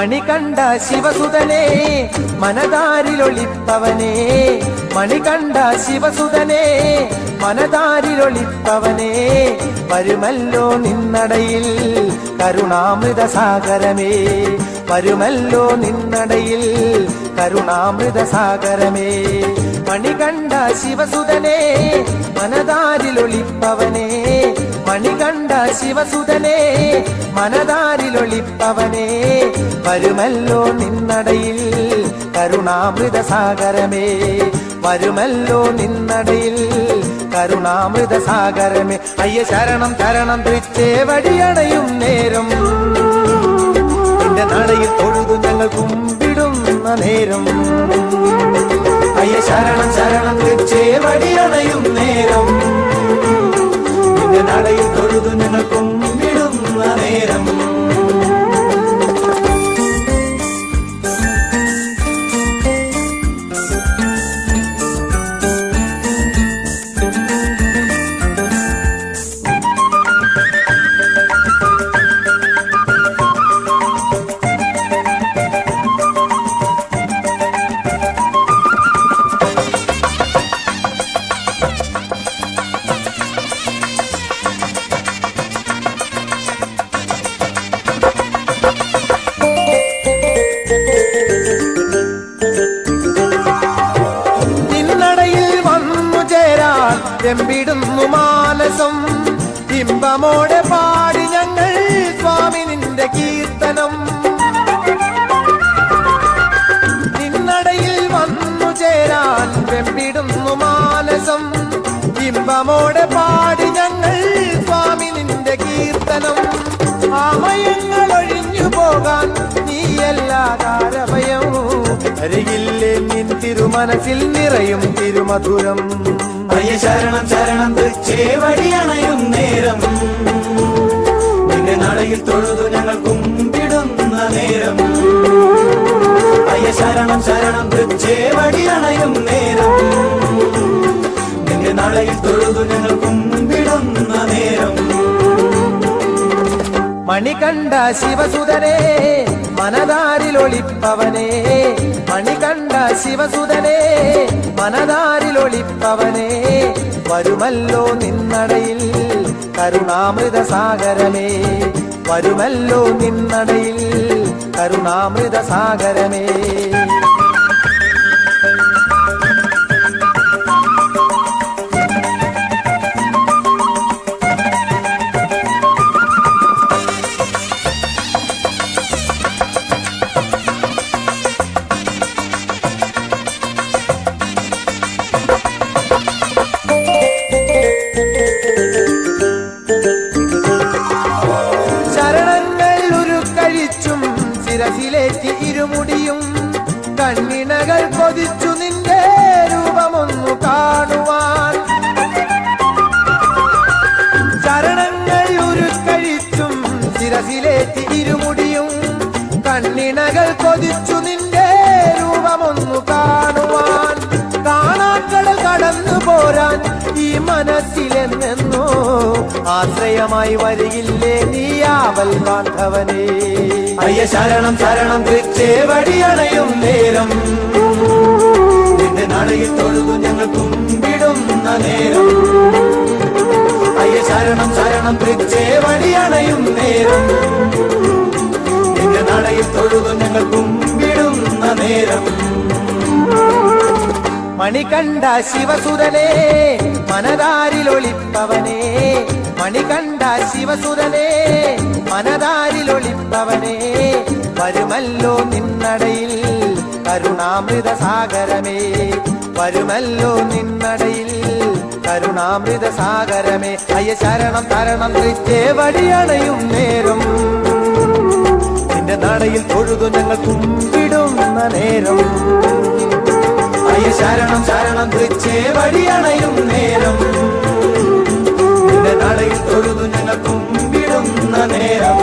മണികണ്ഠ ശിവസുതനേ മനതാരിലൊളിപ്പവനേ, മണികണ്ഠ ശിവസുതനേ മനതാരിലൊളിപ്പവനേ, വരുമല്ലോ നിന്നടയിൽ കരുണാമൃത സാഗരമേ, വരുമല്ലോ നിന്നടയിൽ കരുണാമൃത സാഗരമേ. മണികണ്ഠ ശിവസുതനേ മനതാരിലൊളിപ്പവനേ, മണികണ്ഠ ശിവസുതനേ മനതാരിലൊളിപ്പവനേ, വരുമല്ലോ നിന്നടയിൽ കരുണാമൃത സാഗരമേ, വരുമല്ലോ നിന്നടയിൽ കരുണാമൃത സാഗരമേ. അയ്യ ശരണം ശരണം തൃച്ചേവടിയണയും നേരം, നിന്റെ നടയിൽ തൊഴുതു ഞങ്ങൾ കുമ്പിടുന്ന നേരം. അയ്യ ശരണം ശരണം തൃച്ചേവടിയണയും നേരം, നിന്റെ നടയിൽ തൊഴുതു ഞങ്ങൾ കുമ്പിടുന്ന നേരം. എമ്പിടുന്നു മാനസം ഇമ്പമോടെ പാടി ഞങ്ങൾ സ്വാമി നിന്റെ കീർത്തനം. നിന്നടയിൽ വന്നു ചേരാൻ വെമ്പിടുന്നു മാനസം ഇമ്പമോടെ പാടി ഞങ്ങൾ സ്വാമി നിന്റെ കീർത്തനം. ആമയങ്ങൾ ഒഴിഞ്ഞു പോകാൻ നീയല്ലാ കാരഭയം, അരികില്ലേ നിൻ തിരുമനസിൽ നിറയും തിരുമധുരം. അയ്യ ശരണം ശരണം തൃച്ചേവടിയണയും നേരം, നിന്റെ നടയിൽ തൊഴുതു ഞങ്ങൾ കുമ്പിടുന്ന നേരം. അയ്യ ശരണം ശരണം തൃച്ചേവടിയണയും നേരം, നിന്റെ നടയിൽ തൊഴുതു ഞങ്ങൾ കുമ്പിടുന്ന നേരം. മണികണ്ഠ ശിവസുതനേ മനതാരിലൊളിപ്പവനേ, മണികണ്ഠ ശിവസുതനേ മനതാരിലൊളിപ്പവനേ, വരുമല്ലോ നിന്നടയിൽ കരുണാമൃത സാഗരമേ, വരുമല്ലോ നിന്നടയിൽ കരുണാമൃത സാഗരമേ. ശിരസിലേറ്റി ഇരുമുടിയും കണ്ണിണകൾ കൊതിച്ചു നിന്റെ രൂപമൊന്നു കാണുവാൻ. ചരണങ്ങൾ ഉരുക്കഴിച്ചും ശിരസിലേറ്റി ഇരുമുടിയും കണ്ണിണകൾ കൊതിച്ചു നിന്റെ രൂപമൊന്നു കാണുവാൻ. കാണാക്കടൽ കടന്നു പോരാൻ ഈ മനസ്സിലെന്നോ ആശ്രയമായി വരികില്ലേ നീയാവൽ ബാന്ധവനേ. അയ്യ ശരണം ശരണം തൃച്ചേവടിയണയും നേരം, നിന്റെ നടയിൽ തൊഴുതു ഞങ്ങൾ കുമ്പിടുന്ന നേരം. അയ്യ ശരണം ശരണം തൃച്ചേവടിയണയും നേരം, നിന്റെ നടയിൽ തൊഴുതു ഞങ്ങൾ കുമ്പിടുന്ന നേരം. മണികണ്ഠ ശിവസുതനേ മനതാരിലൊളിപ്പവനേ, മണികണ്ഠ ശിവസുതനേ മനതാരിലൊളിപ്പവനേ, വരുമല്ലോ നിന്നടയിൽ കരുണാമൃത സാഗരമേ, വരുമല്ലോ നിന്നടയിൽ കരുണാമൃത സാഗരമേ. അയ്യ ശരണം തരണം തൃച്ചേവടിയണയും നേരം, നിന്റെ നടയിൽ തൊഴുതു ഞങ്ങൾ കുമ്പിടുന്ന നേരം. അയ്യ ശരണം ശരണം തൃച്ചേവടിയണയും നേരം, നിന്റെ നടയിൽ തൊഴുതു ഞങ്ങൾ കുമ്പിടുന്ന നേരം.